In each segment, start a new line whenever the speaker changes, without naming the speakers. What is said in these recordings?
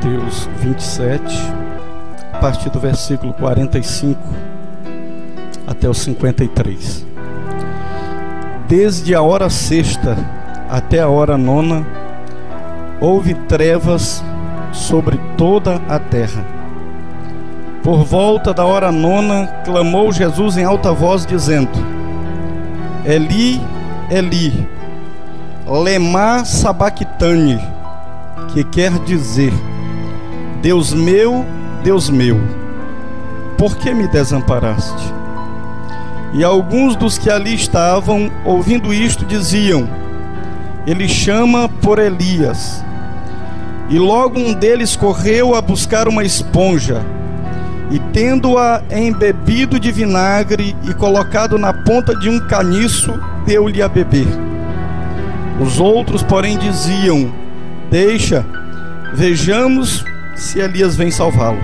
Mateus 27, a partir do versículo 45 até o 53. Desde a hora sexta até a hora nona, houve trevas sobre toda a terra. Por volta da hora nona, clamou Jesus em alta voz, dizendo: Eli, Eli, lema sabachthani, que quer dizer: Deus meu, por que me desamparaste? E alguns dos que ali estavam, ouvindo isto, diziam: Ele chama por Elias. E logo um deles correu a buscar uma esponja, e tendo-a embebido de vinagre e colocado na ponta de um caniço, deu-lhe a beber. Os outros, porém, diziam: Deixa, vejamos se Elias vem salvá-lo.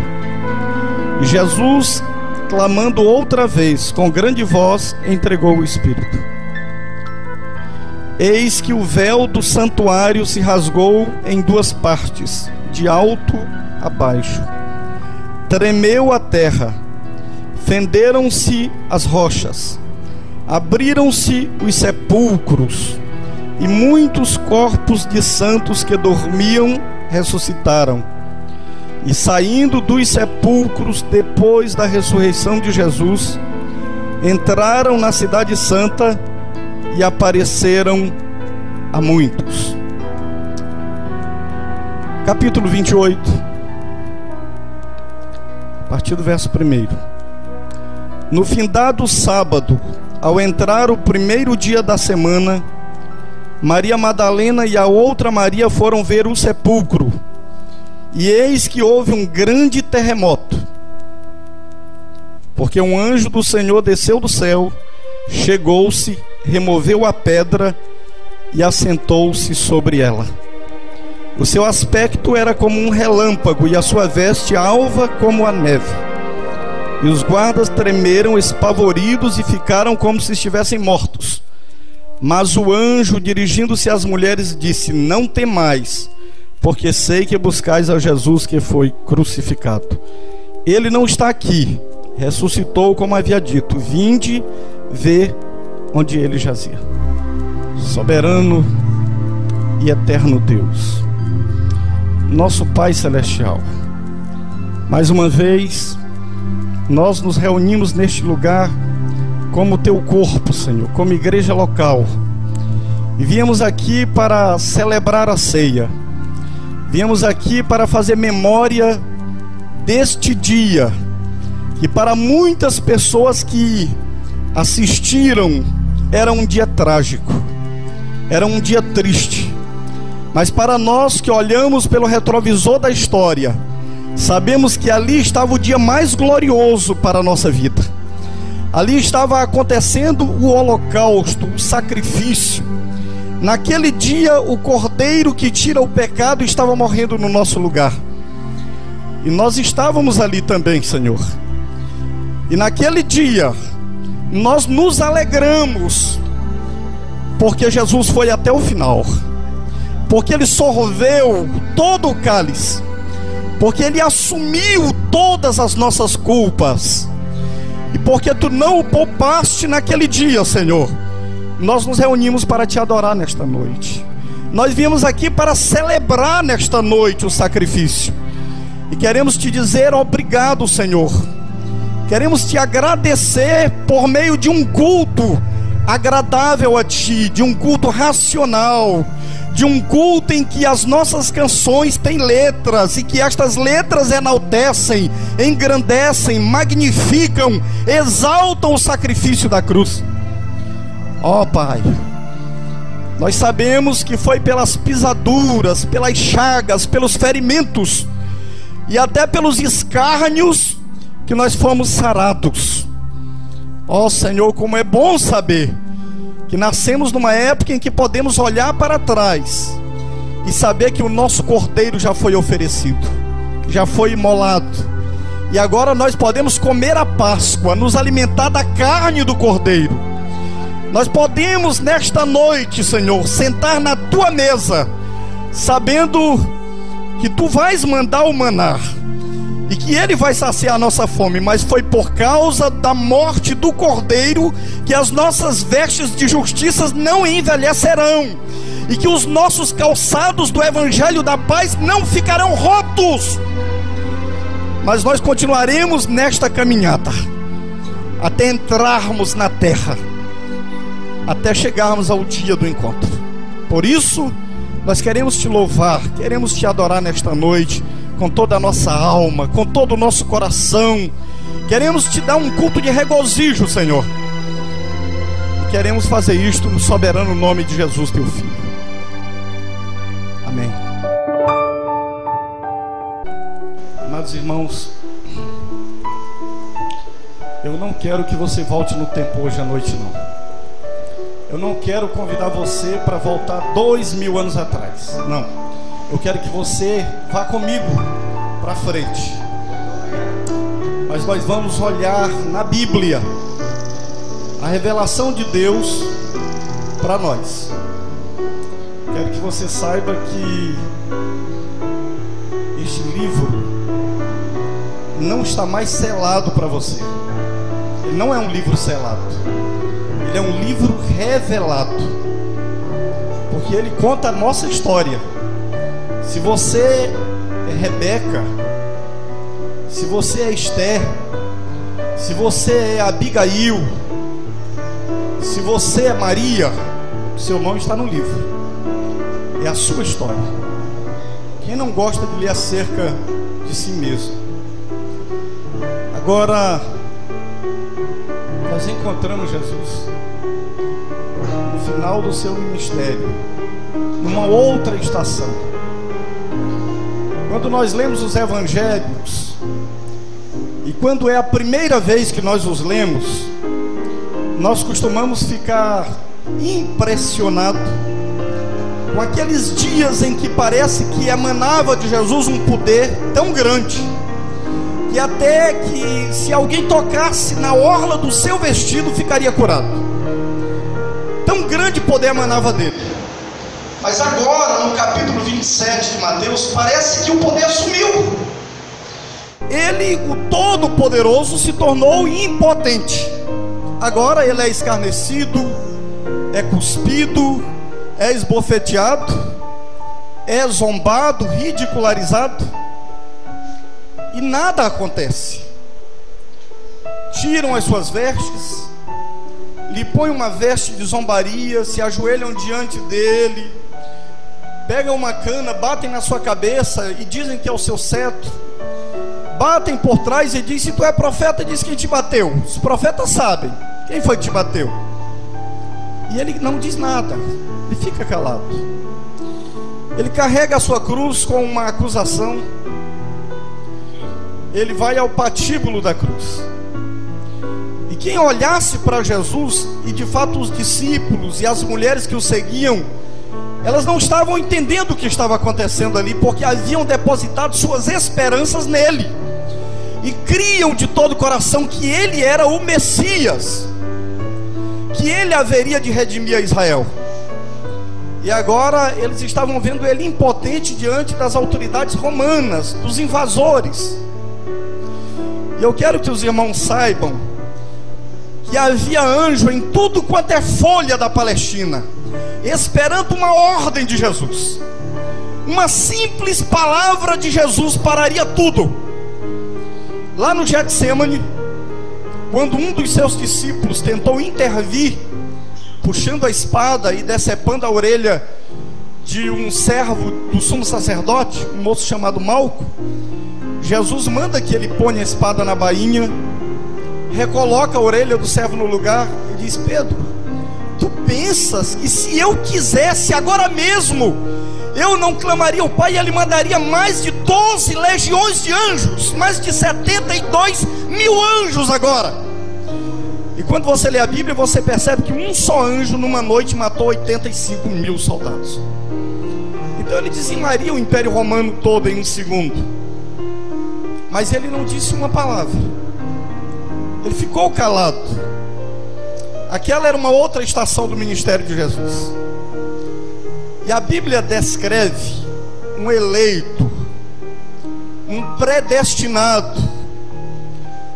E Jesus, clamando outra vez com grande voz, entregou o Espírito. Eis que o véu do santuário se rasgou em duas partes, de alto a baixo. Tremeu a terra, fenderam-se as rochas, abriram-se os sepulcros, e muitos corpos de santos que dormiam ressuscitaram. E saindo dos sepulcros depois da ressurreição de Jesus, entraram na cidade santa e apareceram a muitos. Capítulo 28, a partir do verso 1. No findado sábado, ao entrar o primeiro dia da semana, Maria Madalena e a outra Maria foram ver o sepulcro. E eis que houve um grande terremoto, porque um anjo do Senhor desceu do céu, chegou-se, removeu a pedra e assentou-se sobre ela. O seu aspecto era como um relâmpago, e a sua veste alva como a neve. E os guardas tremeram espavoridos e ficaram como se estivessem mortos. Mas o anjo, dirigindo-se às mulheres, disse: Não temais, porque sei que buscais a Jesus que foi crucificado. Ele não está aqui, ressuscitou como havia dito. Vinde ver onde ele jazia. Soberano e eterno Deus, nosso Pai Celestial, mais uma vez nós nos reunimos neste lugar como teu corpo, Senhor, como igreja local, e viemos aqui para celebrar a ceia. Viemos aqui para fazer memória deste dia, que para muitas pessoas que assistiram era um dia trágico, era um dia triste. Mas para nós que olhamos pelo retrovisor da história, sabemos que ali estava o dia mais glorioso para a nossa vida. Ali estava acontecendo o holocausto, o sacrifício. Naquele dia, o cordeiro que tira o pecado estava morrendo no nosso lugar. E nós estávamos ali também, Senhor. E naquele dia, nós nos alegramos, porque Jesus foi até o final, porque Ele sorveu todo o cálice, porque Ele assumiu todas as nossas culpas, e porque Tu não o poupaste naquele dia, Senhor. Nós nos reunimos para Te adorar nesta noite. Nós viemos aqui para celebrar nesta noite o sacrifício, e queremos Te dizer obrigado, Senhor. Queremos Te agradecer por meio de um culto agradável a Ti, de um culto racional, de um culto em que as nossas canções têm letras, e que estas letras enaltecem, engrandecem, magnificam, exaltam o sacrifício da cruz. Ó Pai, nós sabemos que foi pelas pisaduras, pelas chagas, pelos ferimentos e até pelos escárnios que nós fomos sarados. Ó Senhor, como é bom saber que nascemos numa época em que podemos olhar para trás e saber que o nosso cordeiro já foi oferecido, já foi imolado, e agora nós podemos comer a Páscoa, nos alimentar da carne do cordeiro. Nós podemos nesta noite, Senhor, sentar na Tua mesa, sabendo que tu vais mandar o maná e que ele vai saciar a nossa fome, mas foi por causa da morte do Cordeiro que as nossas vestes de justiça não envelhecerão, e que os nossos calçados do Evangelho da paz não ficarão rotos. Mas nós continuaremos nesta caminhada até entrarmos na terra, até chegarmos ao dia do encontro. Por isso nós queremos te louvar, queremos te adorar nesta noite com toda a nossa alma, com todo o nosso coração. Queremos te dar um culto de regozijo, Senhor. E queremos fazer isto no soberano nome de Jesus, teu Filho. Amém. Amados irmãos, eu não quero que você volte no tempo hoje à noite, não. Eu não quero convidar você para voltar 2000 anos atrás, não. Eu quero que você vá comigo para frente. Mas nós vamos olhar na Bíblia a revelação de Deus para nós. Quero que você saiba que este livro não está mais selado para você. Ele não é um livro selado. Ele é um livro revelado, porque ele conta a nossa história. Se você é Rebeca, se você é Esther, se você é Abigail, se você é Maria, seu nome está no livro. É a sua história. Quem não gosta de ler acerca de si mesmo? Agora, nós encontramos Jesus no final do seu ministério, numa outra estação. Quando nós lemos os evangelhos, e quando é a primeira vez que nós os lemos, nós costumamos ficar impressionados com aqueles dias em que parece que emanava de Jesus um poder tão grande, que até que se alguém tocasse na orla do seu vestido ficaria curado. Tão grande poder emanava dele. Mas agora, no capítulo 27 de Mateus, parece que o poder sumiu. Ele, o Todo-Poderoso, se tornou impotente. Agora ele é escarnecido, é cuspido, é esbofeteado, é zombado, ridicularizado, e nada acontece. Tiram as suas vestes, lhe põem uma veste de zombaria, se ajoelham diante dele, pegam uma cana, batem na sua cabeça e dizem que é o seu cetro, batem por trás e dizem: se tu é profeta, diz quem te bateu. Os profetas sabem quem foi que te bateu. E ele não diz nada, ele fica calado. Ele carrega a sua cruz com uma acusação. Ele vai ao patíbulo da cruz. E quem olhasse para Jesus, e de fato os discípulos e as mulheres que o seguiam, elas não estavam entendendo o que estava acontecendo ali, porque haviam depositado suas esperanças nele, e criam de todo o coração que ele era o Messias, que ele haveria de redimir a Israel. E agora eles estavam vendo ele impotente diante das autoridades romanas, dos invasores. E eu quero que os irmãos saibam que havia anjo em tudo quanto é folha da Palestina, esperando uma ordem de Jesus. Uma simples palavra de Jesus pararia tudo. Lá no Getsêmani, quando um dos seus discípulos tentou intervir, puxando a espada e decepando a orelha de um servo do sumo sacerdote, um moço chamado Malco, Jesus manda que ele ponha a espada na bainha, recoloca a orelha do servo no lugar e diz: Pedro, tu pensas que se eu quisesse agora mesmo, eu não clamaria ao Pai e ele mandaria mais de 12 legiões de anjos, mais de 72 mil anjos agora? E quando você lê a Bíblia, você percebe que um só anjo numa noite matou 85 mil soldados. Então ele dizimaria o Império Romano todo em um segundo. Mas ele não disse uma palavra, ele ficou calado. Aquela era uma outra estação do ministério de Jesus. E a Bíblia descreve um eleito, um predestinado,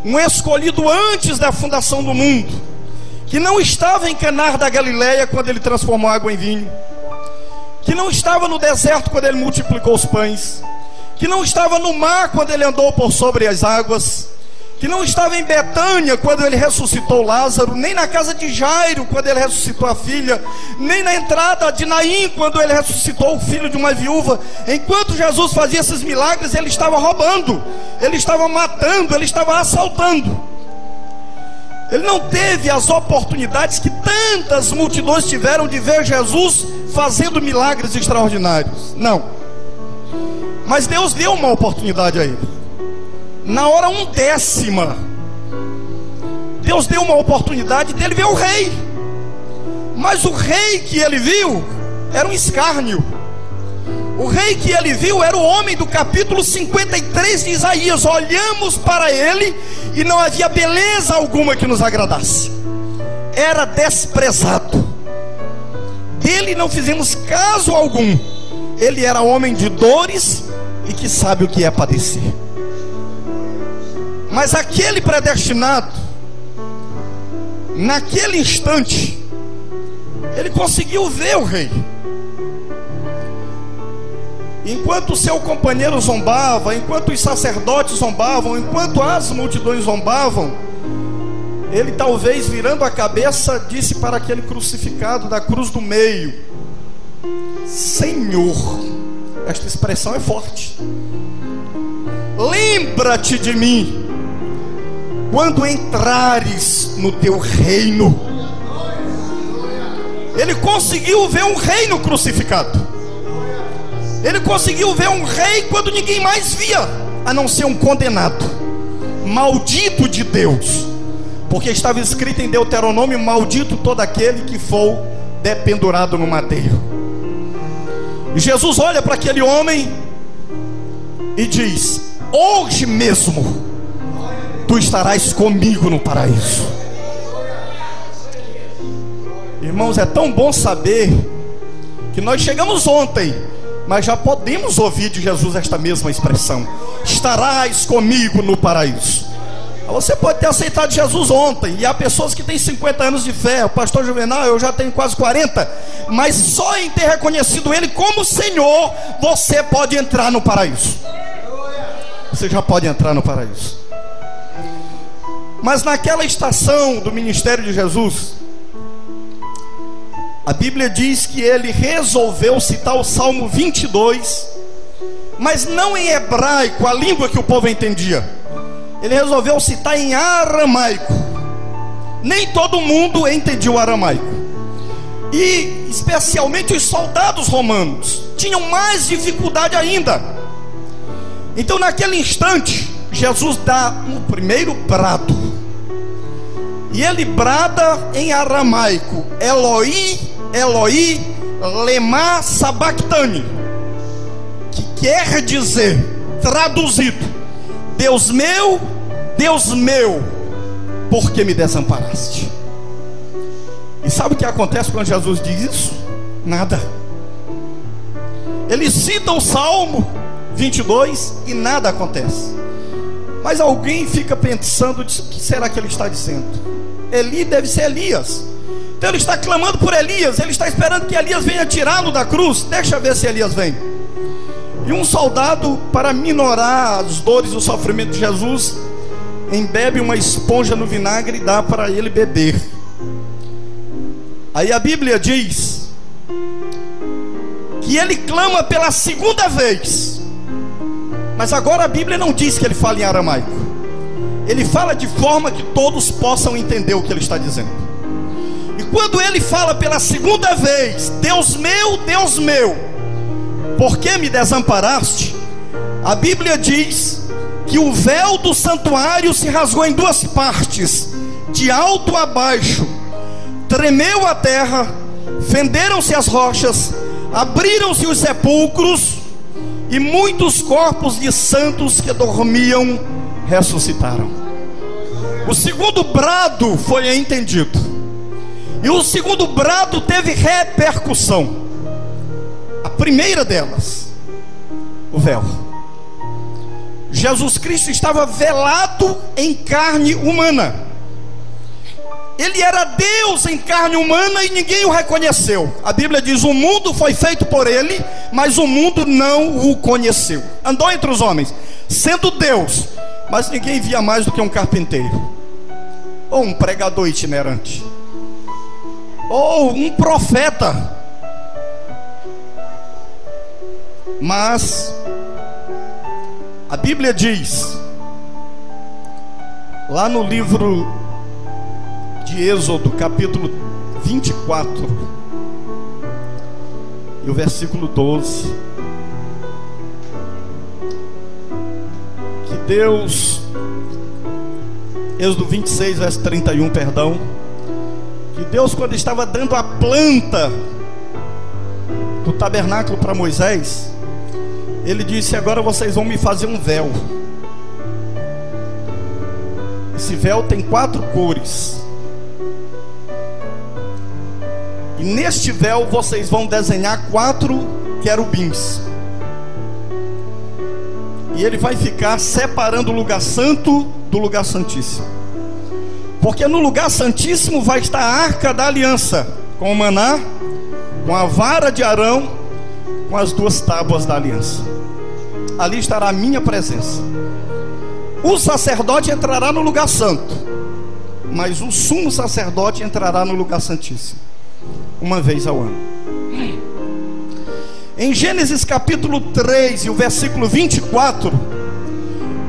um escolhido antes da fundação do mundo, que não estava em Caná da Galileia quando ele transformou água em vinho, que não estava no deserto quando ele multiplicou os pães, que não estava no mar quando ele andou por sobre as águas, que não estava em Betânia quando ele ressuscitou Lázaro, nem na casa de Jairo quando ele ressuscitou a filha, nem na entrada de Naim quando ele ressuscitou o filho de uma viúva. Enquanto Jesus fazia esses milagres, ele estava roubando, ele estava matando, ele estava assaltando. Ele não teve as oportunidades que tantas multidões tiveram de ver Jesus fazendo milagres extraordinários. Não. Mas Deus deu uma oportunidade a ele. Na hora 1/10, Deus deu uma oportunidade dele ver o rei. Mas o rei que ele viu era um escárnio. O rei que ele viu era o homem do capítulo 53 de Isaías. Olhamos para ele e não havia beleza alguma que nos agradasse. Era desprezado. Dele não fizemos caso algum. Ele era homem de dores e que sabe o que é padecer. Mas aquele predestinado, naquele instante, ele conseguiu ver o rei. Enquanto o seu companheiro zombava, enquanto os sacerdotes zombavam, enquanto as multidões zombavam, ele talvez virando a cabeça disse para aquele crucificado da cruz do meio: Senhor. Esta expressão é forte. Lembra-te de mim quando entrares no teu reino. Ele conseguiu ver um reino crucificado. Ele conseguiu ver um rei quando ninguém mais via, a não ser um condenado, maldito de Deus, porque estava escrito em Deuteronômio: maldito todo aquele que for dependurado no madeiro. E Jesus olha para aquele homem e diz: hoje mesmo tu estarás comigo no paraíso. Irmãos, é tão bom saber que nós chegamos ontem, mas já podemos ouvir de Jesus esta mesma expressão: estarás comigo no paraíso. Você pode ter aceitado Jesus ontem, e há pessoas que têm 50 anos de fé. O pastor Juvenal, eu já tenho quase 40, mas só em ter reconhecido Ele como Senhor, você pode entrar no paraíso. Você já pode entrar no paraíso. Mas naquela estação do ministério de Jesus, a Bíblia diz que ele resolveu citar o Salmo 22, mas não em hebraico, a língua que o povo entendia. Ele resolveu citar em aramaico. Nem todo mundo entendia o aramaico, e especialmente os soldados romanos tinham mais dificuldade ainda. Então naquele instante, Jesus dá um primeiro brado, e ele brada em aramaico: Eloi, Eloi, lema sabachthani, que quer dizer, traduzido: Deus meu, por que me desamparaste? E sabe o que acontece quando Jesus diz isso? Nada. Ele cita o Salmo 22 e nada acontece. Mas alguém fica pensando: o que será que ele está dizendo? Eli deve ser Elias. Então ele está clamando por Elias. Ele está esperando que Elias venha tirá-lo da cruz. Deixa ver se Elias vem. E um soldado, para minorar as dores e o sofrimento de Jesus, embebe uma esponja no vinagre e dá para ele beber. Aí a Bíblia diz que ele clama pela segunda vez. Mas agora a Bíblia não diz que ele fala em aramaico. Ele fala de forma que todos possam entender o que ele está dizendo. E quando ele fala pela segunda vez: Deus meu, por que me desamparaste? A Bíblia diz que o véu do santuário se rasgou em duas partes, de alto a baixo. Tremeu a terra, fenderam-se as rochas, abriram-se os sepulcros, e muitos corpos de santos que dormiam ressuscitaram. O segundo brado foi entendido, e o segundo brado teve repercussão. A primeira delas, o véu. Jesus Cristo estava velado em carne humana. Ele era Deus em carne humana e ninguém o reconheceu. A Bíblia diz: o mundo foi feito por ele, mas o mundo não o conheceu. Andou entre os homens, sendo Deus, mas ninguém via mais do que um carpinteiro, ou um pregador itinerante, ou um profeta. Mas a Bíblia diz, lá no livro de Êxodo, capítulo 24, e o versículo 12, que Deus, Êxodo 26, verso 31, perdão, que Deus, quando estava dando a planta do tabernáculo para Moisés, Ele disse: agora vocês vão me fazer um véu. Esse véu tem 4 cores, e neste véu vocês vão desenhar 4 querubins, e ele vai ficar separando o lugar santo do lugar santíssimo, porque no lugar santíssimo vai estar a arca da aliança, com o maná, com a vara de Arão, com as 2 tábuas da aliança. Ali estará a minha presença. O sacerdote entrará no lugar santo, mas o sumo sacerdote entrará no lugar santíssimo uma vez ao ano. Em Gênesis capítulo 3 e o versículo 24,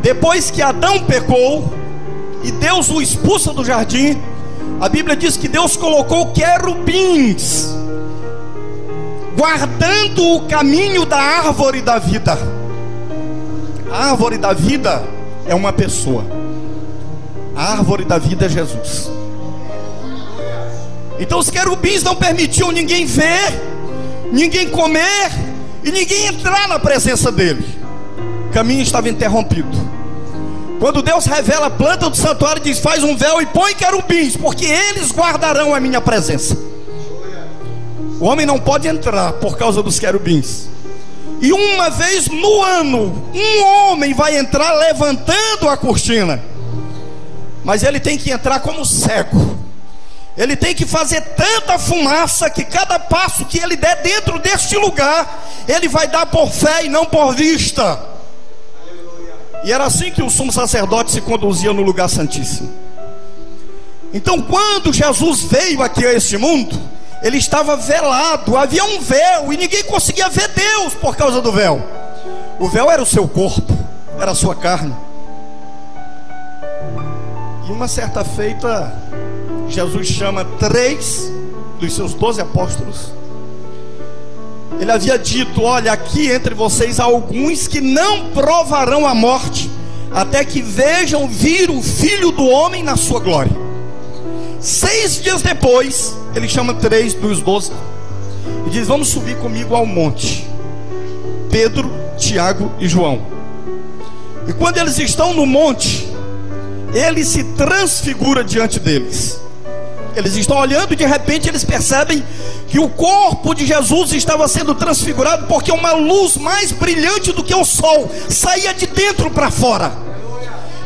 depois que Adão pecou e Deus o expulsa do jardim, a Bíblia diz que Deus colocou querubins guardando o caminho da árvore da vida. A árvore da vida é uma pessoa. A árvore da vida é Jesus. Então os querubins não permitiam ninguém ver, ninguém comer e ninguém entrar na presença dele. O caminho estava interrompido. Quando Deus revela a planta do santuário, diz: faz um véu e põe querubins, porque eles guardarão a minha presença. O homem não pode entrar por causa dos querubins. E uma vez no ano, um homem vai entrar levantando a cortina, mas ele tem que entrar como cego. Ele tem que fazer tanta fumaça que cada passo que ele der dentro deste lugar, ele vai dar por fé e não por vista. E era assim que o sumo sacerdote se conduzia no lugar santíssimo. Então, quando Jesus veio aqui a este mundo, ele estava velado, havia um véu, e ninguém conseguia ver Deus por causa do véu. O véu era o seu corpo, era a sua carne. E uma certa feita, Jesus chama 3 dos seus 12 apóstolos. Ele havia dito: olha, aqui entre vocês há alguns que não provarão a morte, até que vejam vir o Filho do Homem na sua glória. 6 dias depois, ele chama 3 dos 12 e diz: vamos subir comigo ao monte. Pedro, Tiago e João. E quando eles estão no monte, ele se transfigura diante deles. Eles estão olhando e de repente eles percebem que o corpo de Jesus estava sendo transfigurado, porque uma luz mais brilhante do que o sol saía de dentro para fora,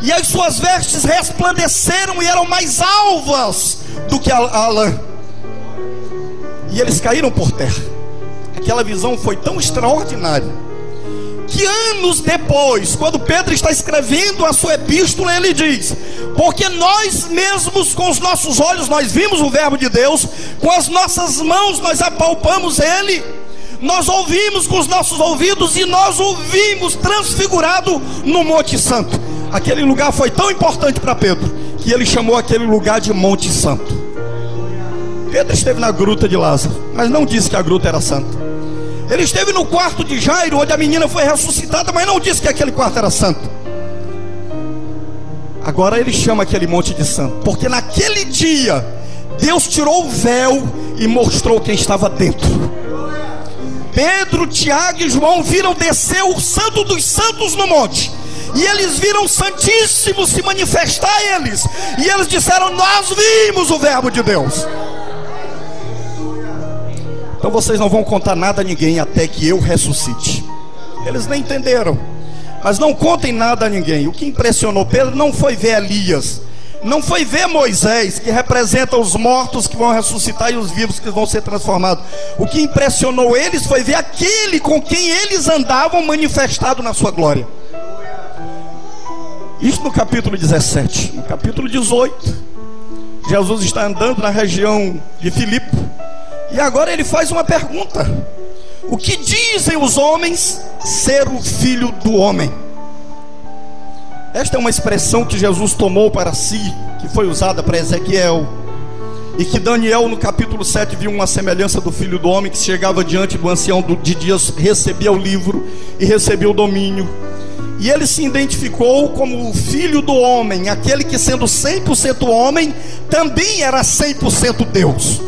e as suas vestes resplandeceram e eram mais alvas do que a lã. E eles caíram por terra. Aquela visão foi tão extraordinária que anos depois, quando Pedro está escrevendo a sua epístola, ele diz: porque nós mesmos com os nossos olhos nós vimos o verbo de Deus, com as nossas mãos nós apalpamos ele, nós ouvimos com os nossos ouvidos e nós ouvimos transfigurado no Monte Santo. Aquele lugar foi tão importante para Pedro que ele chamou aquele lugar de Monte Santo. Pedro esteve na gruta de Lázaro, mas não disse que a gruta era santa. Ele esteve no quarto de Jairo, onde a menina foi ressuscitada, mas não disse que aquele quarto era santo. Agora ele chama aquele monte de santo, porque naquele dia Deus tirou o véu e mostrou quem estava dentro. Pedro, Tiago e João viram descer o santo dos santos no monte, e eles viram o Santíssimo se manifestar a eles, e eles disseram: nós vimos o verbo de Deus. Então vocês não vão contar nada a ninguém até que eu ressuscite. Eles nem entenderam, Mas não contem nada a ninguém. O que impressionou Pedro não foi ver Elias, não foi ver Moisés, que representa os mortos que vão ressuscitar e os vivos que vão ser transformados. O que impressionou eles foi ver aquele com quem eles andavam manifestado na sua glória. Isso no capítulo 17. No capítulo 18, Jesus está andando na região de Filipe, e agora ele faz uma pergunta: o que dizem os homens ser o Filho do Homem? Esta é uma expressão que Jesus tomou para si, que foi usada para Ezequiel, e que Daniel no capítulo 7 viu uma semelhança do Filho do Homem, que chegava diante do ancião de dias, recebia o livro e recebia o domínio, e ele se identificou como o Filho do Homem, aquele que, sendo 100% homem, também era 100% Deus.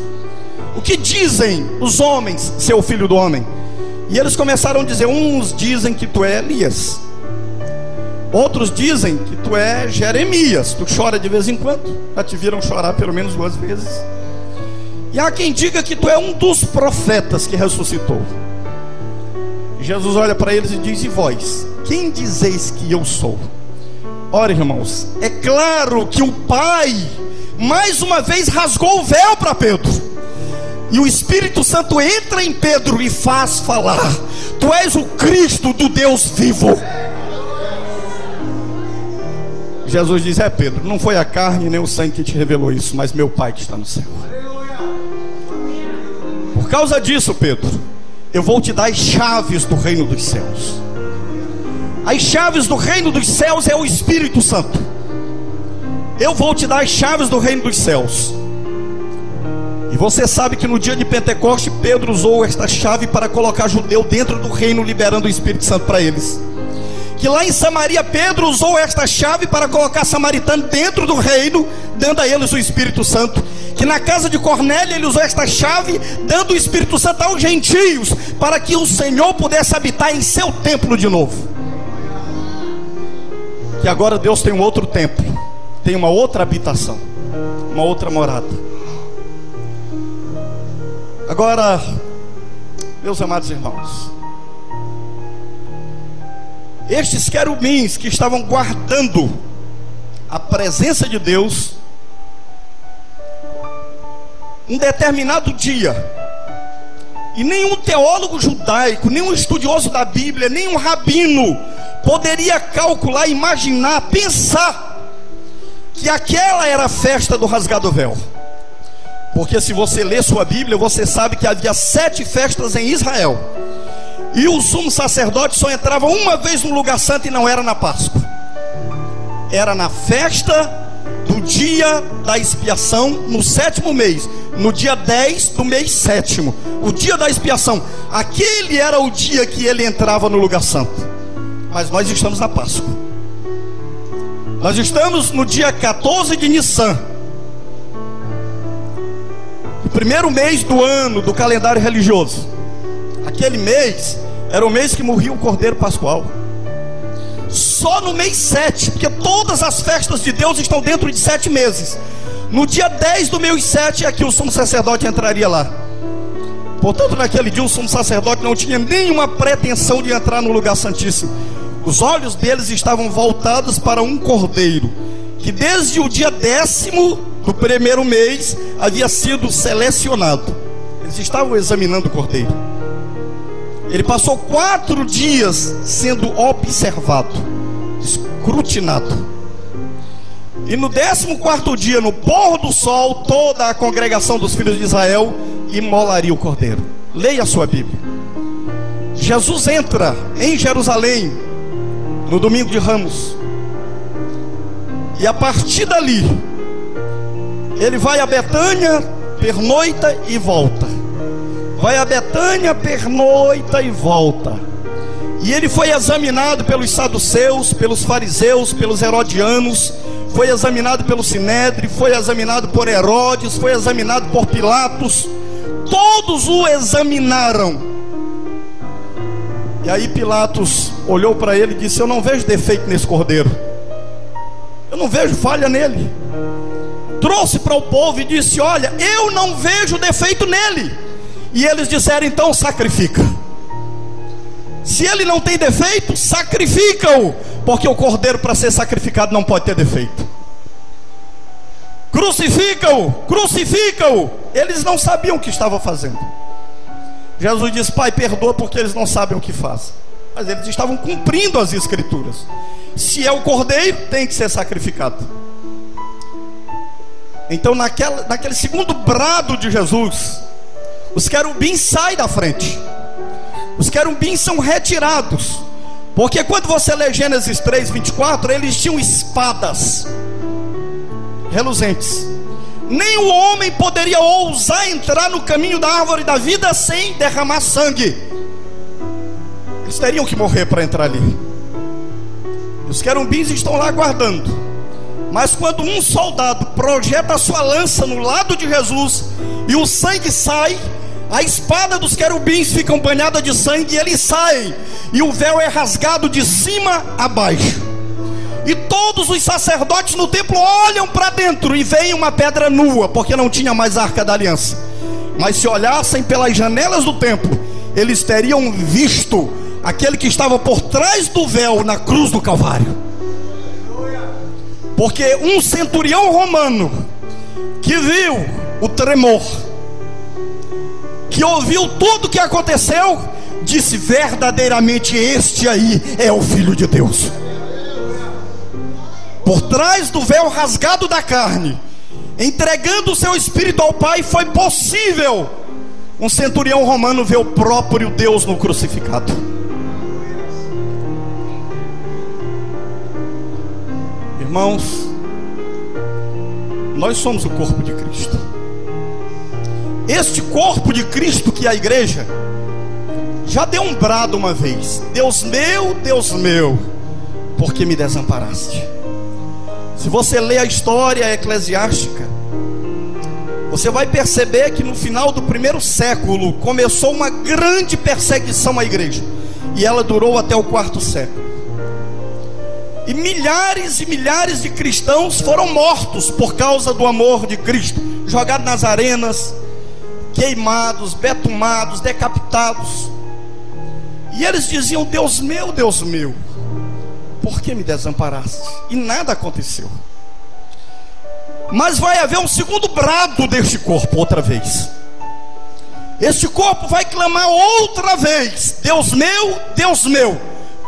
O que dizem os homens ser o Filho do Homem? E eles começaram a dizer: uns dizem que tu é Elias, outros dizem que tu é Jeremias. Tu chora de vez em quando, já te viram chorar pelo menos 2 vezes. E há quem diga que tu é um dos profetas que ressuscitou. Jesus olha para eles e diz: e vós, quem dizeis que eu sou? Ora, irmãos, é claro que o Pai mais uma vez rasgou o véu para Pedro, e o Espírito Santo entra em Pedro e faz falar: tu és o Cristo do Deus vivo. Jesus diz: é, Pedro, não foi a carne nem o sangue que te revelou isso, mas meu Pai que está no céu. Por causa disso, Pedro, eu vou te dar as chaves do reino dos céus. As chaves do reino dos céus é o Espírito Santo. Eu vou te dar as chaves do reino dos céus. E você sabe que no dia de Pentecoste, Pedro usou esta chave para colocar judeu dentro do reino, liberando o Espírito Santo para eles. Que lá em Samaria, Pedro usou esta chave para colocar samaritano dentro do reino, dando a eles o Espírito Santo. Que na casa de Cornélio ele usou esta chave, dando o Espírito Santo aos gentios, para que o Senhor pudesse habitar em seu templo de novo. Que agora Deus tem um outro templo, tem uma outra habitação, uma outra morada. Agora, meus amados irmãos, estes querubins que estavam guardando a presença de Deus, um determinado dia, e nenhum teólogo judaico, nenhum estudioso da Bíblia, nenhum rabino poderia calcular, imaginar, pensar que aquela era a festa do rasgado véu. Porque se você lê sua Bíblia, você sabe que havia 7 festas em Israel, e o sumo sacerdote só entrava uma vez no lugar santo, e não era na Páscoa, era na festa do dia da expiação, no 7º mês, no dia 10 do mês 7º, o dia da expiação. Aquele era o dia que ele entrava no lugar santo. Mas nós estamos na Páscoa, nós estamos no dia 14 de Nissan, o primeiro mês do ano do calendário religioso. Aquele mês era o mês que morria o Cordeiro Pascual. Só no mês 7, porque todas as festas de Deus estão dentro de 7 meses. No dia 10 do mês 7 é que o sumo sacerdote entraria lá. Portanto, naquele dia o sumo sacerdote não tinha nenhuma pretensão de entrar no lugar santíssimo. Os olhos deles estavam voltados para um cordeiro, que desde o dia 10º do primeiro mês havia sido selecionado. Eles estavam examinando o cordeiro. Ele passou 4 dias sendo observado, escrutinado. E no 14º dia, no pôr do sol, toda a congregação dos filhos de Israel imolaria o cordeiro. Leia a sua Bíblia. Jesus entra em Jerusalém no domingo de Ramos, e a partir dali ele vai a Betânia, pernoita e volta. Vai a Betânia, pernoita e volta. E ele foi examinado pelos saduceus, pelos fariseus, pelos herodianos, foi examinado pelo Sinédrio, foi examinado por Herodes, foi examinado por Pilatos. Todos o examinaram. E aí Pilatos olhou para ele e disse: eu não vejo defeito nesse cordeiro, eu não vejo falha nele. Trouxe para o povo e disse: olha, eu não vejo defeito nele. E eles disseram: então sacrifica. Se ele não tem defeito, sacrifica-o, porque o cordeiro, para ser sacrificado, não pode ter defeito. Crucifica-o, crucifica-o. Eles não sabiam o que estavam fazendo. Jesus diz: Pai, perdoa, porque eles não sabem o que fazem. Mas eles estavam cumprindo as escrituras. Se é o cordeiro, tem que ser sacrificado. Então naquele segundo brado de Jesus, os querubins saem da frente. Os querubins são retirados, porque quando você lê Gênesis 3:24, eles tinham espadas reluzentes. Nem o homem poderia ousar entrar no caminho da árvore da vida sem derramar sangue. Eles teriam que morrer para entrar ali. Os querubins estão lá aguardando. Mas quando um soldado projeta a sua lança no lado de Jesus e o sangue sai, a espada dos querubins fica banhada de sangue e eles saem, e o véu é rasgado de cima a baixo. E todos os sacerdotes no templo olham para dentro e veem uma pedra nua, porque não tinha mais a Arca da Aliança. Mas se olhassem pelas janelas do templo, eles teriam visto aquele que estava por trás do véu na cruz do Calvário. Porque um centurião romano que viu o tremor, que ouviu tudo o que aconteceu, disse: verdadeiramente este aí é o Filho de Deus. Por trás do véu rasgado da carne, entregando o seu espírito ao Pai, foi possível um centurião romano ver o próprio Deus no crucificado. Irmãos, nós somos o corpo de Cristo. Este corpo de Cristo, que é a igreja, já deu um brado uma vez: Deus meu, por que me desamparaste? Se você ler a história eclesiástica, você vai perceber que no final do primeiro século começou uma grande perseguição à igreja, e ela durou até o quarto século. E milhares de cristãos foram mortos por causa do amor de Cristo, jogados nas arenas, queimados, betumados, decapitados. E eles diziam: Deus meu, por que me desamparaste? E nada aconteceu. Mas vai haver um segundo brado deste corpo outra vez. Este corpo vai clamar outra vez: Deus meu,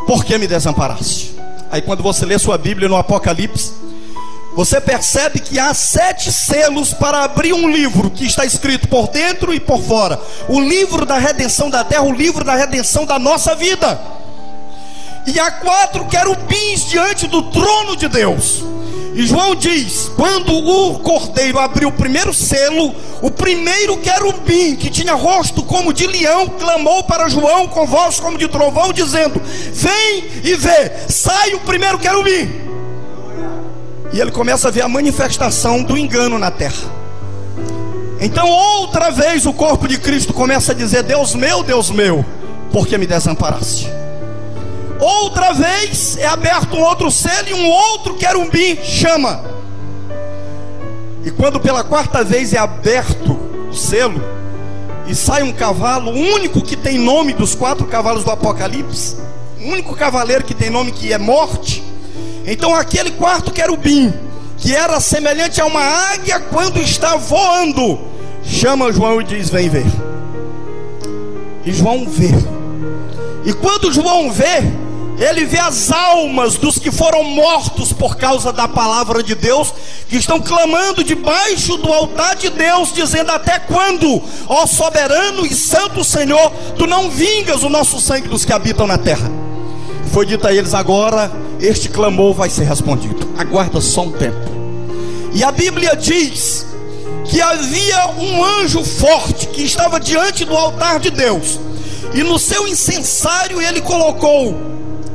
por que me desamparaste? Aí quando você lê sua Bíblia no Apocalipse, você percebe que há 7 selos para abrir um livro que está escrito por dentro e por fora. O livro da redenção da terra, o livro da redenção da nossa vida. E há 4 querubins diante do trono de Deus. E João diz: quando o cordeiro abriu o primeiro selo, o primeiro querubim, que tinha rosto como de leão, clamou para João com voz como de trovão, dizendo: vem e vê. Sai o primeiro querubim. E ele começa a ver a manifestação do engano na terra. Então outra vez o corpo de Cristo começa a dizer: Deus meu, por que me desamparaste? Outra vez é aberto um outro selo e um outro querubim chama. E quando pela 4ª vez é aberto o selo e sai um cavalo, o único que tem nome dos 4 cavalos do Apocalipse, o único cavaleiro que tem nome, que é morte. Então aquele 4º querubim, que era semelhante a uma águia quando está voando, chama João e diz: vem ver. E João vê. E quando João vê, ele vê as almas dos que foram mortos por causa da palavra de Deus, que estão clamando debaixo do altar de Deus, dizendo: até quando, ó soberano e santo Senhor, tu não vingas o nosso sangue dos que habitam na terra? Foi dito a eles: agora este clamor vai ser respondido, aguarda só um tempo. E a Bíblia diz que havia um anjo forte que estava diante do altar de Deus, e no seu incensário ele colocou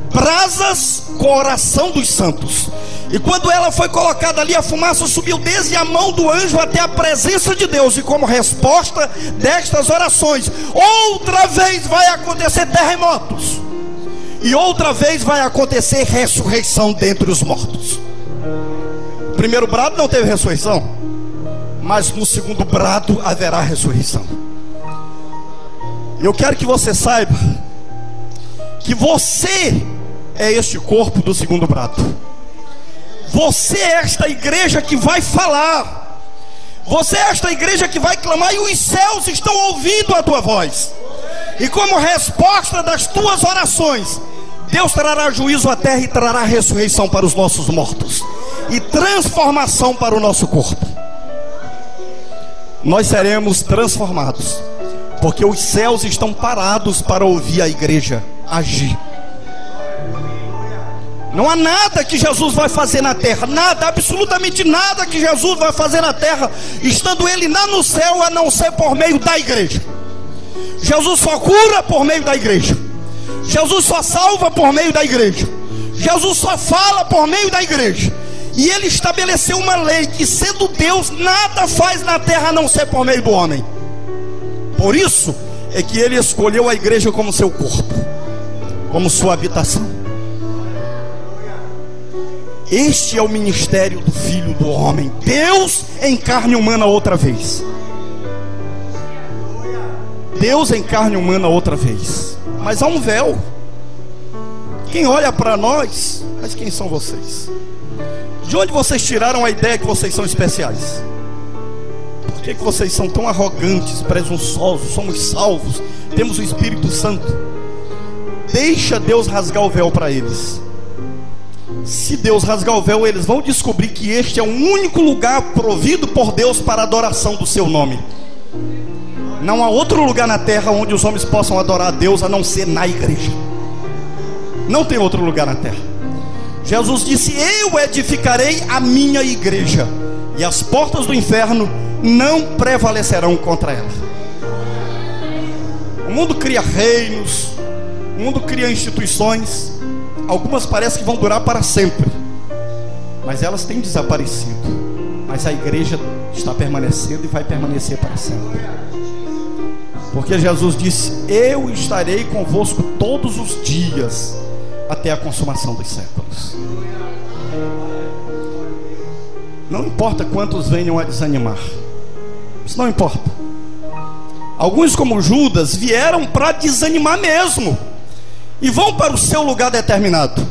brasas com a oração dos santos. E quando ela foi colocada ali, a fumaça subiu desde a mão do anjo até a presença de Deus. E como resposta destas orações, outra vez vai acontecer terremotos, e outra vez vai acontecer ressurreição dentre os mortos. O primeiro brado não teve ressurreição, mas no segundo brado haverá ressurreição. Eu quero que você saiba que você é este corpo do segundo brado. Você é esta igreja que vai falar. Você é esta igreja que vai clamar, e os céus estão ouvindo a tua voz. E como resposta das tuas orações, Deus trará juízo à terra e trará ressurreição para os nossos mortos e transformação para o nosso corpo. Nós seremos transformados, porque os céus estão parados para ouvir a igreja agir. Não há nada que Jesus vai fazer na terra, nada, absolutamente nada que Jesus vai fazer na terra, estando Ele lá no céu, a não ser por meio da igreja. Jesus só cura por meio da igreja. Jesus só salva por meio da igreja. Jesus só fala por meio da igreja. E Ele estabeleceu uma lei que, sendo Deus, nada faz na terra a não ser por meio do homem. Por isso é que Ele escolheu a igreja como seu corpo, como sua habitação. Este é o ministério do Filho do Homem, Deus em carne humana outra vez. Deus em carne humana outra vez. Mas há um véu. Quem olha para nós, mas quem são vocês? De onde vocês tiraram a ideia que vocês são especiais? Por que vocês são tão arrogantes, presunçosos? Somos salvos, temos o Espírito Santo. Deixa Deus rasgar o véu para eles. Se Deus rasgar o véu, eles vão descobrir que este é o único lugar provido por Deus para a adoração do seu nome. Não há outro lugar na terra onde os homens possam adorar a Deus a não ser na igreja. Não tem outro lugar na terra. Jesus disse: eu edificarei a minha igreja, e as portas do inferno não prevalecerão contra ela. O mundo cria reinos, o mundo cria instituições. Algumas parecem que vão durar para sempre, mas elas têm desaparecido. Mas a igreja está permanecendo e vai permanecer para sempre. Porque Jesus disse: eu estarei convosco todos os dias, até a consumação dos séculos. Não importa quantos venham a desanimar, isso não importa. Alguns, como Judas, vieram para desanimar mesmo, e vão para o seu lugar determinado.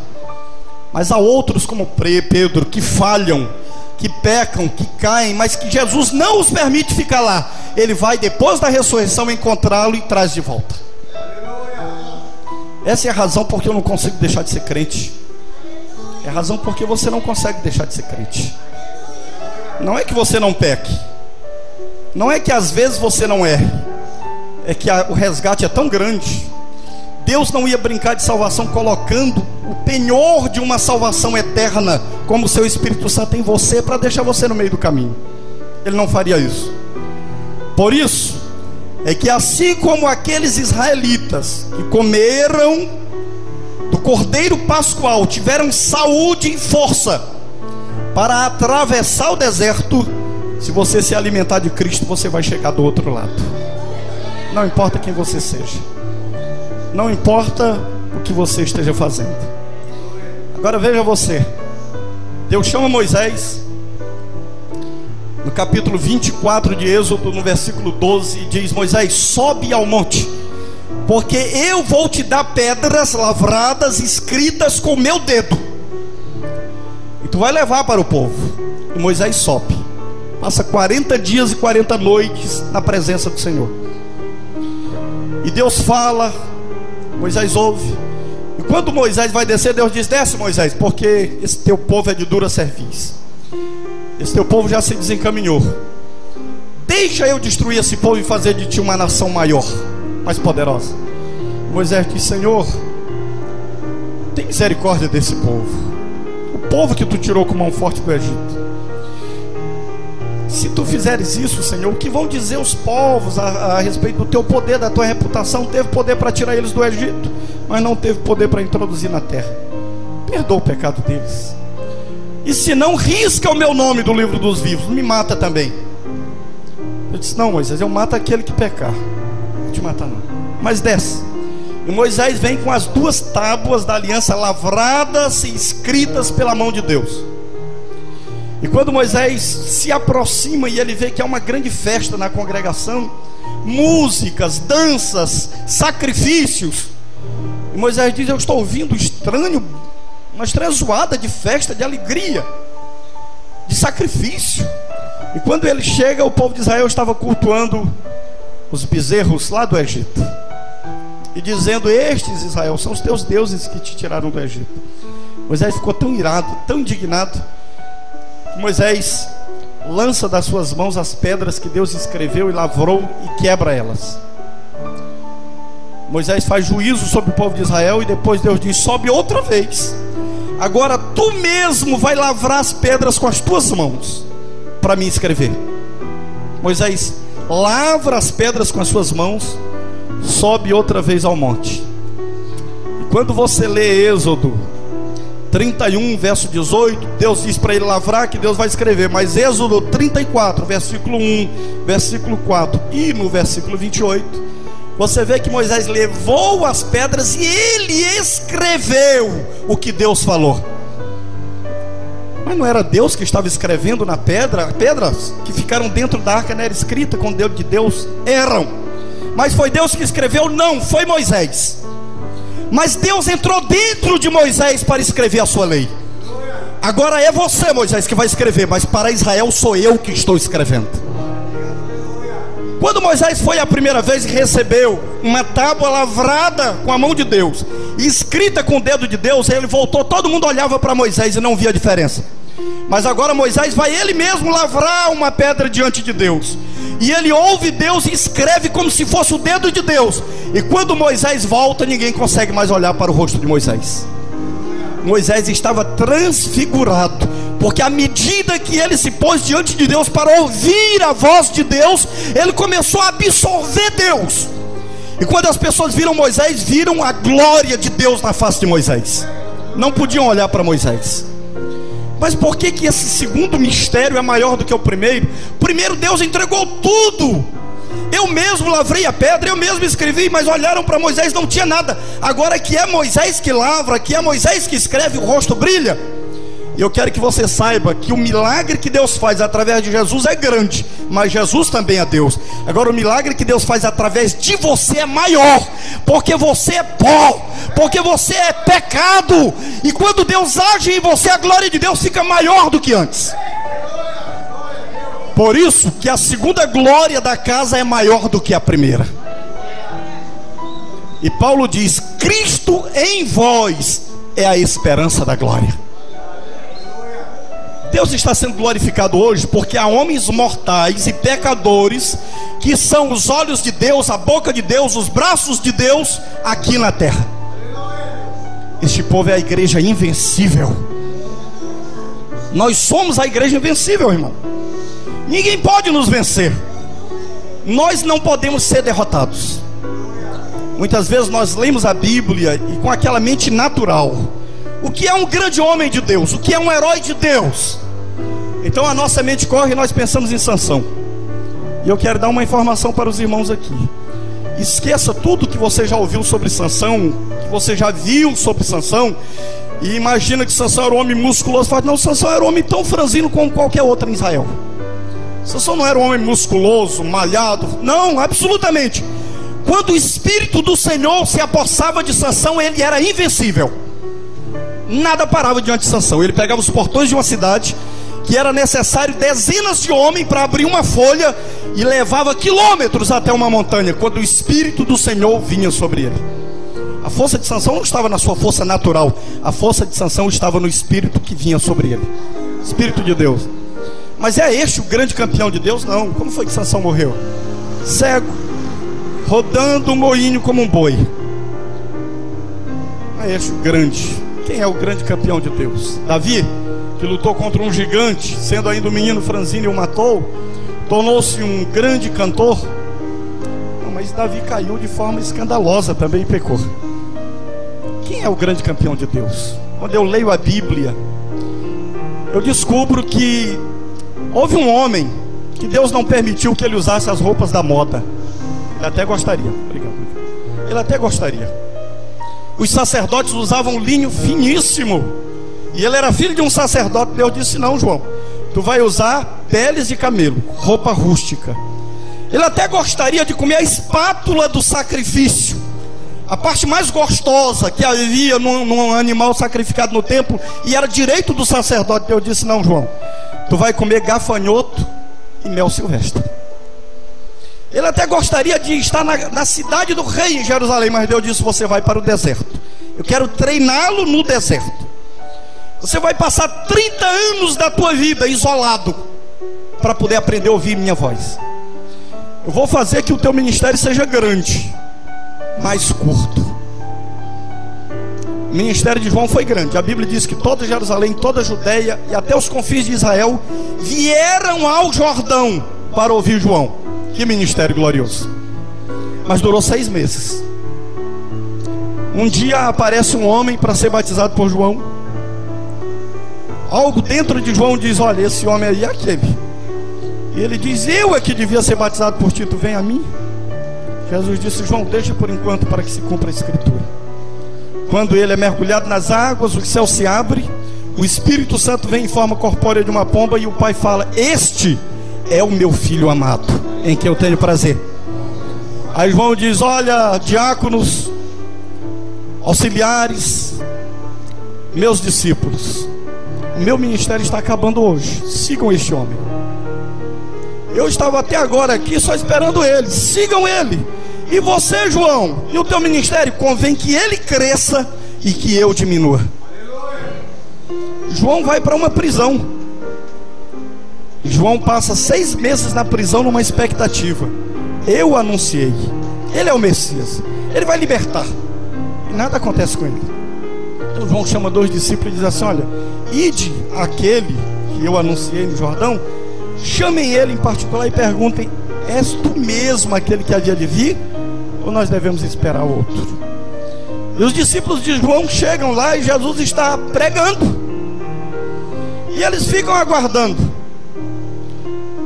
Mas há outros, como Pedro, que falham, que pecam, que caem, mas que Jesus não os permite ficar lá. Ele vai, depois da ressurreição, encontrá-lo e traz de volta. Essa é a razão porque eu não consigo deixar de ser crente. É a razão porque você não consegue deixar de ser crente. Não é que você não peque, não é que às vezes você não erre, é que o resgate é tão grande. Deus não ia brincar de salvação colocando o penhor de uma salvação eterna como o seu Espírito Santo em você, para deixar você no meio do caminho. Ele não faria isso. Por isso é que, assim como aqueles israelitas que comeram do cordeiro pascual, tiveram saúde e força para atravessar o deserto, se você se alimentar de Cristo, você vai chegar do outro lado. Não importa quem você seja, não importa o que você esteja fazendo. Agora veja você, Deus chama Moisés no capítulo 24 de Êxodo, no versículo 12, e diz: Moisés, sobe ao monte, porque eu vou te dar pedras lavradas, escritas com o meu dedo, e tu vai levar para o povo. E Moisés sobe, passa 40 dias e 40 noites na presença do Senhor. E Deus fala, Moisés ouve. E quando Moisés vai descer, Deus diz: desce, Moisés, porque esse teu povo é de dura cerviz. Esse teu povo já se desencaminhou. Deixa eu destruir esse povo e fazer de ti uma nação maior, mais poderosa. Moisés diz: Senhor, tem misericórdia desse povo, o povo que tu tirou com mão forte do Egito. Se tu fizeres isso, Senhor, o que vão dizer os povos a respeito do teu poder, da tua reputação? Teve poder para tirar eles do Egito, mas não teve poder para introduzir na terra. Perdoa o pecado deles. E se não, risca o meu nome do livro dos vivos, me mata também. Eu disse: não, Moisés, eu mato aquele que pecar, não vou te matar não. Mas desce. E Moisés vem com as 2 tábuas da aliança lavradas e escritas pela mão de Deus. E quando Moisés se aproxima e ele vê que há uma grande festa na congregação, músicas, danças, sacrifícios, E Moisés diz: eu estou ouvindo uma estranha zoada de festa, de alegria, de sacrifício. E quando ele chega, o povo de Israel estava cultuando os bezerros lá do Egito, e dizendo: estes, Israel, são os teus deuses que te tiraram do Egito. Moisés ficou tão irado, tão indignado, que Moisés lança das suas mãos as pedras que Deus escreveu e lavrou e quebra elas. Moisés faz juízo sobre o povo de Israel, e depois Deus diz: sobe outra vez, agora tu mesmo vai lavrar as pedras com as tuas mãos para me escrever. Moisés lavra as pedras com as suas mãos, sobe outra vez ao monte. E quando você lê Êxodo 31, verso 18, Deus diz para ele lavrar, que Deus vai escrever. Mas Êxodo 34, versículo 1, versículo 4 e no versículo 28, você vê que Moisés levou as pedras e ele escreveu o que Deus falou. Mas não era Deus que estava escrevendo na pedra? Pedras que ficaram dentro da arca não era escrita com o dedo de Deus? Eram. Mas foi Deus que escreveu? Não, foi Moisés. Mas Deus entrou dentro de Moisés para escrever a sua lei. Agora é você, Moisés, que vai escrever, mas para Israel sou eu que estou escrevendo. Quando Moisés foi a primeira vez e recebeu uma tábua lavrada com a mão de Deus, escrita com o dedo de Deus, ele voltou, todo mundo olhava para Moisés e não via diferença. Mas agora Moisés vai ele mesmo lavrar uma pedra diante de Deus, e ele ouve Deus e escreve como se fosse o dedo de Deus. E quando Moisés volta, ninguém consegue mais olhar para o rosto de Moisés. Moisés estava transfigurado, porque à medida que ele se pôs diante de Deus para ouvir a voz de Deus, ele começou a absorver Deus. E quando as pessoas viram Moisés, viram a glória de Deus na face de Moisés. Não podiam olhar para Moisés. Mas por que que esse segundo mistério é maior do que o primeiro? Primeiro, Deus entregou tudo. Eu mesmo lavrei a pedra, eu mesmo escrevi, mas olharam para Moisés, não tinha nada. Agora que é Moisés que lavra, que é Moisés que escreve, o rosto brilha. E eu quero que você saiba que o milagre que Deus faz através de Jesus é grande, mas Jesus também é Deus. Agora o milagre que Deus faz através de você é maior, porque você é pó, porque você é pecado. E quando Deus age em você, a glória de Deus fica maior do que antes. Por isso que a segunda glória da casa é maior do que a primeira. E Paulo diz: Cristo em vós é a esperança da glória. Deus está sendo glorificado hoje porque há homens mortais e pecadores que são os olhos de Deus, a boca de Deus, os braços de Deus aqui na terra. Este povo é a igreja invencível. Nós somos a igreja invencível, irmão. Ninguém pode nos vencer. Nós não podemos ser derrotados. Muitas vezes nós lemos a Bíblia e com aquela mente natural: o que é um grande homem de Deus? O que é um herói de Deus? Então a nossa mente corre e nós pensamos em Sansão. E eu quero dar uma informação para os irmãos aqui: esqueça tudo que você já ouviu sobre Sansão, que você já viu sobre Sansão, e imagina que Sansão era um homem musculoso. Fala: não, Sansão era um homem tão franzino como qualquer outro em Israel. Sansão não era um homem musculoso, malhado. Não, absolutamente. Quando o Espírito do Senhor se apossava de Sansão, ele era invencível. Nada parava diante de Sansão. Ele pegava os portões de uma cidade, que era necessário dezenas de homens para abrir uma folha, e levava quilômetros até uma montanha, quando o Espírito do Senhor vinha sobre ele. A força de Sansão não estava na sua força natural. A força de Sansão estava no Espírito que vinha sobre ele, Espírito de Deus. Mas é este o grande campeão de Deus? Não. Como foi que Sansão morreu? Cego, rodando o moinho como um boi. É este o grande. Quem é o grande campeão de Deus? Davi, que lutou contra um gigante, sendo ainda um menino franzino e o matou, tornou-se um grande cantor. Não, mas Davi caiu de forma escandalosa também e pecou. Quem é o grande campeão de Deus? Quando eu leio a Bíblia, eu descubro que houve um homem que Deus não permitiu que ele usasse as roupas da moda. Ele até gostaria. Obrigado. Ele até gostaria. Os sacerdotes usavam linho finíssimo, e ele era filho de um sacerdote. Deus disse: não, João, tu vai usar peles de camelo, roupa rústica. Ele até gostaria de comer a espátula do sacrifício, a parte mais gostosa que havia num animal sacrificado no templo, e era direito do sacerdote. Eu disse: não, João, tu vai comer gafanhoto e mel silvestre. Ele até gostaria de estar na cidade do rei em Jerusalém, mas Deus disse: você vai para o deserto. Eu quero treiná-lo no deserto. Você vai passar 30 anos da tua vida isolado, para poder aprender a ouvir minha voz. Eu vou fazer que o teu ministério seja grande, mais curto. O ministério de João foi grande. A Bíblia diz que toda Jerusalém, toda a Judeia e até os confins de Israel vieram ao Jordão para ouvir João. Que ministério glorioso. Mas durou 6 meses. Um dia aparece um homem para ser batizado por João. Algo dentro de João diz: olha, esse homem aí é aquele. E ele diz: eu é que devia ser batizado por ti, tu vem a mim? Jesus disse: João, deixa por enquanto para que se cumpra a escritura. Quando ele é mergulhado nas águas, o céu se abre, o Espírito Santo vem em forma corpórea de uma pomba, e o Pai fala: este é o meu filho amado, em que eu tenho prazer. Aí João diz: olha, diáconos, auxiliares, meus discípulos, o meu ministério está acabando hoje, sigam este homem. Eu estava até agora aqui só esperando ele, sigam ele. E você, João, e o teu ministério, convém que ele cresça e que eu diminua. João vai para uma prisão. João passa 6 meses na prisão numa expectativa. Eu anunciei, ele é o Messias, ele vai libertar. E nada acontece com ele. Então João chama 2 discípulos e diz assim: olha, ide àquele que eu anunciei no Jordão, chamem ele em particular e perguntem: és tu mesmo aquele que havia de vir, ou nós devemos esperar outro? E os discípulos de João chegam lá e Jesus está pregando, e eles ficam aguardando.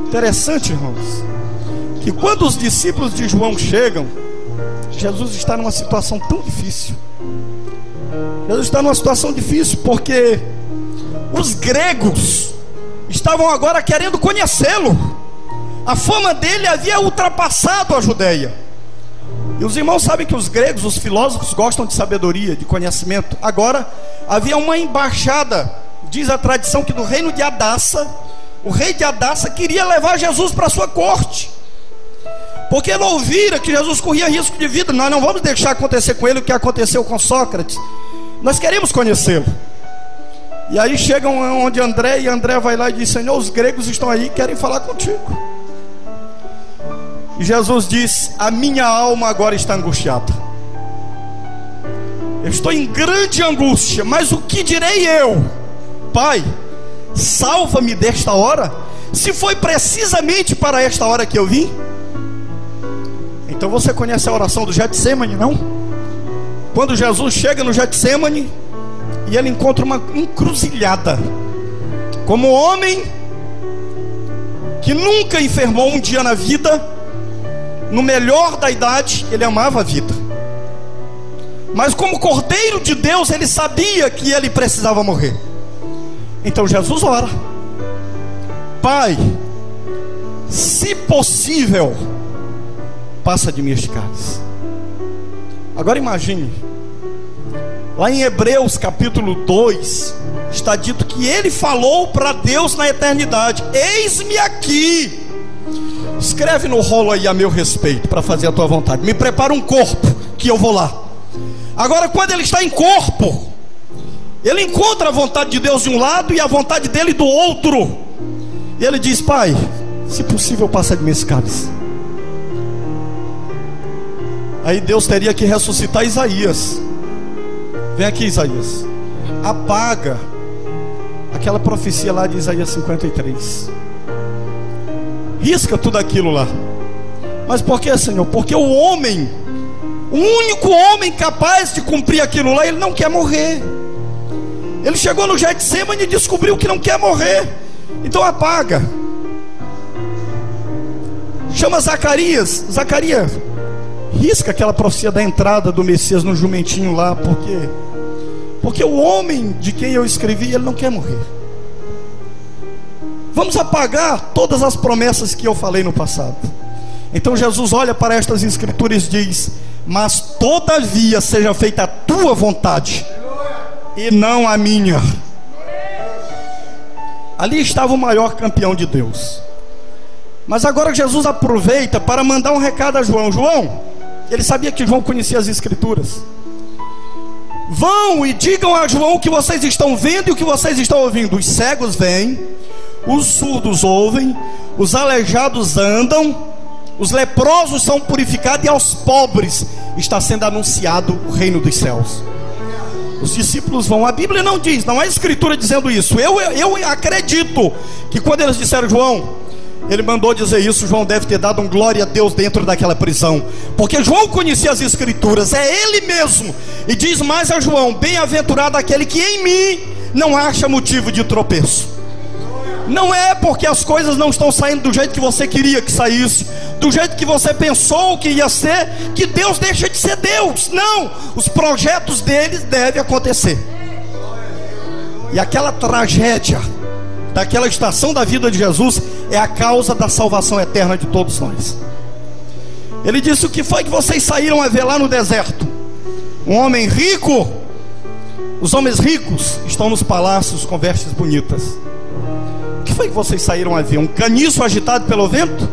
Interessante, irmãos, que quando os discípulos de João chegam, Jesus está numa situação tão difícil. Jesus está numa situação difícil porque os gregos estavam agora querendo conhecê-lo. A fama dele havia ultrapassado a Judeia. E os irmãos sabem que os gregos, os filósofos, gostam de sabedoria, de conhecimento. Agora havia uma embaixada, diz a tradição, que do reino de Hadassa, o rei de Hadassa queria levar Jesus para a sua corte, porque ele ouvira que Jesus corria risco de vida. Nós não vamos deixar acontecer com ele o que aconteceu com Sócrates, nós queremos conhecê-lo. E aí chegam onde André, e André vai lá e diz: Senhor, os gregos estão aí, querem falar contigo. E Jesus diz: a minha alma agora está angustiada, eu estou em grande angústia, mas o que direi eu? Pai, salva-me desta hora, se foi precisamente para esta hora que eu vim. Então você conhece a oração do Getsêmani, não? Quando Jesus chega no Getsêmani e ele encontra uma encruzilhada, como homem que nunca enfermou um dia na vida, no melhor da idade, ele amava a vida, mas como Cordeiro de Deus, ele sabia que ele precisava morrer. Então Jesus ora: Pai, se possível, passa de mim este cálice. Agora imagine, lá em Hebreus capítulo 2, está dito que ele falou para Deus na eternidade: eis-me aqui, escreve no rolo aí a meu respeito, para fazer a tua vontade, me prepara um corpo, que eu vou lá. Agora quando ele está em corpo, ele encontra a vontade de Deus de um lado e a vontade dele do outro. E ele diz: Pai, se possível, passa de mim esse cálice. Aí Deus teria que ressuscitar Isaías. Vem aqui, Isaías, apaga aquela profecia lá de Isaías 53, risca tudo aquilo lá. Mas por que, Senhor? Porque o homem, o único homem capaz de cumprir aquilo lá, ele não quer morrer. Ele chegou no Getsêmani e descobriu que não quer morrer. Então apaga. Chama Zacarias. Zacarias, risca aquela profecia da entrada do Messias no jumentinho lá. Por quê? Porque o homem de quem eu escrevi, ele não quer morrer. Vamos apagar todas as promessas que eu falei no passado. Então Jesus olha para estas escrituras e diz: mas todavia seja feita a tua vontade e não a minha. Ali estava o maior campeão de Deus. Mas agora Jesus aproveita para mandar um recado a João. João, ele sabia que João conhecia as Escrituras. Vão e digam a João o que vocês estão vendo e o que vocês estão ouvindo. Os cegos vêm, os surdos ouvem, os aleijados andam, os leprosos são purificados e aos pobres está sendo anunciado o reino dos céus. Os discípulos vão, a Bíblia não diz, não há Escritura dizendo isso. Eu acredito que quando eles disseram, João, ele mandou dizer isso, João deve ter dado um glória a Deus dentro daquela prisão, porque João conhecia as Escrituras, é ele mesmo. E diz mais a João, bem-aventurado aquele que em mim não acha motivo de tropeço. Não é porque as coisas não estão saindo do jeito que você queria que saísse, do jeito que você pensou que ia ser, que Deus deixa de ser Deus. Não, os projetos deles devem acontecer. E aquela tragédia daquela estação da vida de Jesus é a causa da salvação eterna de todos nós. Ele disse, o que foi que vocês saíram a ver lá no deserto? Um homem rico? Os homens ricos estão nos palácios com vestes bonitas. O que foi que vocês saíram a ver? Um caniço agitado pelo vento?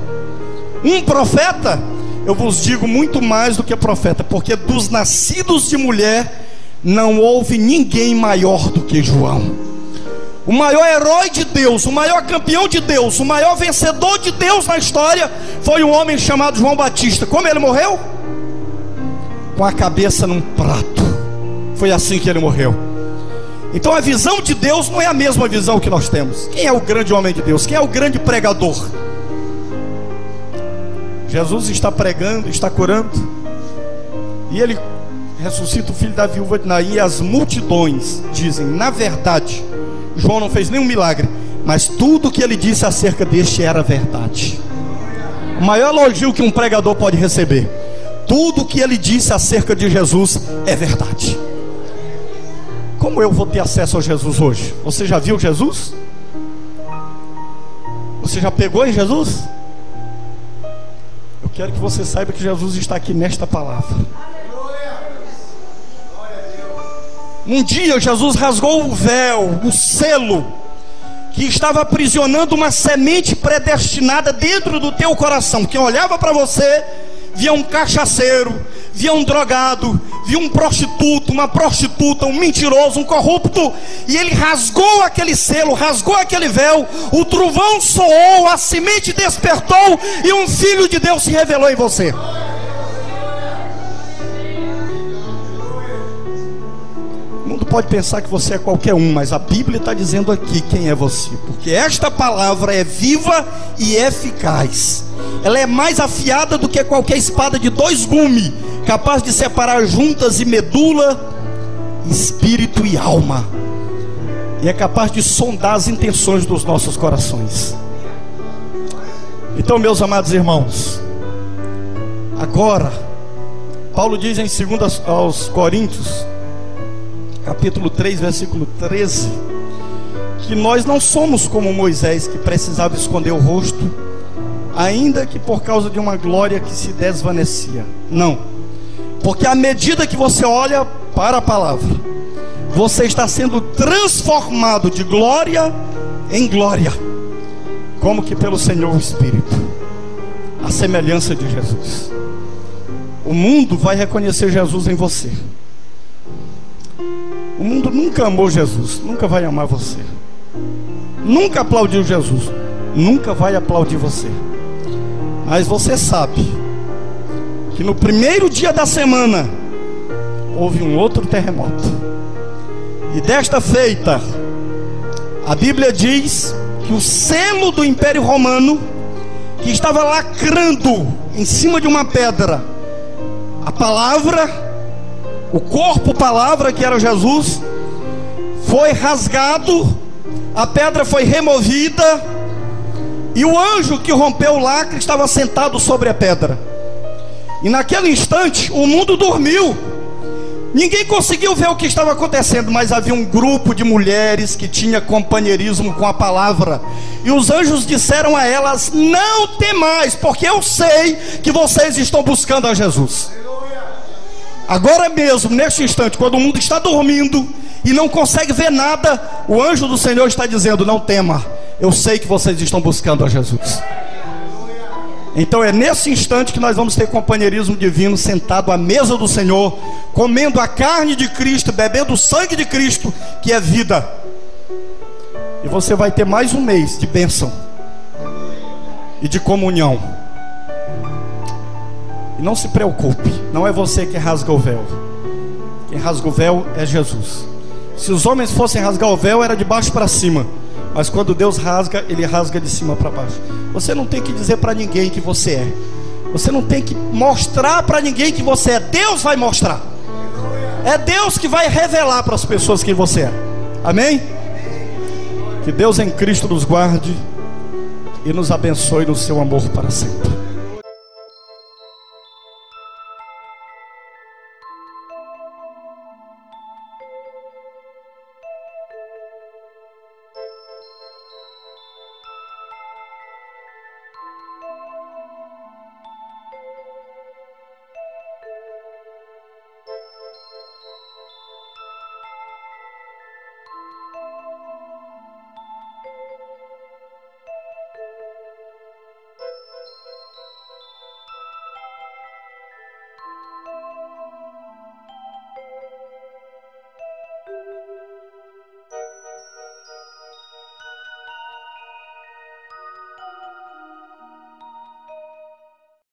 Um profeta? Eu vos digo muito mais do que profeta, porque dos nascidos de mulher não houve ninguém maior do que João. O maior herói de Deus, o maior campeão de Deus, o maior vencedor de Deus na história foi um homem chamado João Batista. Como ele morreu? Com a cabeça num prato. Foi assim que ele morreu. Então a visão de Deus não é a mesma visão que nós temos. Quem é o grande homem de Deus? Quem é o grande pregador? Jesus está pregando, está curando, e ele ressuscita o filho da viúva de Naim. E as multidões dizem, na verdade, João não fez nenhum milagre, mas tudo que ele disse acerca deste era verdade. O maior elogio que um pregador pode receber, tudo que ele disse acerca de Jesus é verdade. Como eu vou ter acesso a Jesus hoje? Você já viu Jesus? Você já pegou em Jesus? Eu quero que você saiba que Jesus está aqui nesta palavra. Um dia Jesus rasgou o véu, o selo que estava aprisionando uma semente predestinada dentro do teu coração. Quem olhava para você via um cachaceiro, via um drogado, via um prostituto, uma prostituta, um mentiroso, um corrupto. E ele rasgou aquele selo, rasgou aquele véu, o trovão soou, a semente despertou e um filho de Deus se revelou em você. O mundo pode pensar que você é qualquer um, mas a Bíblia está dizendo aqui quem é você, porque esta palavra é viva e eficaz. Ela é mais afiada do que qualquer espada de 2 gumes, capaz de separar juntas e medula, espírito e alma, e é capaz de sondar as intenções dos nossos corações. Então, meus amados irmãos, agora Paulo diz em 2 aos Coríntios, capítulo 3, versículo 13, que nós não somos como Moisés, que precisava esconder o rosto, ainda que por causa de uma glória que se desvanecia. Não, porque à medida que você olha para a palavra, você está sendo transformado de glória em glória, como que pelo Senhor o Espírito, a semelhança de Jesus. O mundo vai reconhecer Jesus em você. O mundo nunca amou Jesus, nunca vai amar você. Nunca aplaudiu Jesus, nunca vai aplaudir você. Mas você sabe que no primeiro dia da semana houve um outro terremoto. E desta feita, a Bíblia diz que o selo do Império Romano, que estava lacrando em cima de uma pedra a palavra, o corpo palavra que era Jesus, foi rasgado, a pedra foi removida, e o anjo que rompeu o lacre estava sentado sobre a pedra. E naquele instante o mundo dormiu. Ninguém conseguiu ver o que estava acontecendo, mas havia um grupo de mulheres que tinha companheirismo com a palavra. E os anjos disseram a elas: não temais, porque eu sei que vocês estão buscando a Jesus. Agora mesmo, neste instante, quando o mundo está dormindo e não consegue ver nada, o anjo do Senhor está dizendo: não tema, eu sei que vocês estão buscando a Jesus. Então é nesse instante que nós vamos ter companheirismo divino, sentado à mesa do Senhor, comendo a carne de Cristo, bebendo o sangue de Cristo, que é vida. E você vai ter mais um mês de bênção e de comunhão. E não se preocupe, não é você que rasga o véu. Quem rasga o véu é Jesus. Se os homens fossem rasgar o véu, era de baixo para cima. Mas quando Deus rasga, Ele rasga de cima para baixo. Você não tem que dizer para ninguém que você é. Você não tem que mostrar para ninguém que você é. Deus vai mostrar. É Deus que vai revelar para as pessoas quem você é. Amém? Que Deus em Cristo nos guarde e nos abençoe no seu amor para sempre.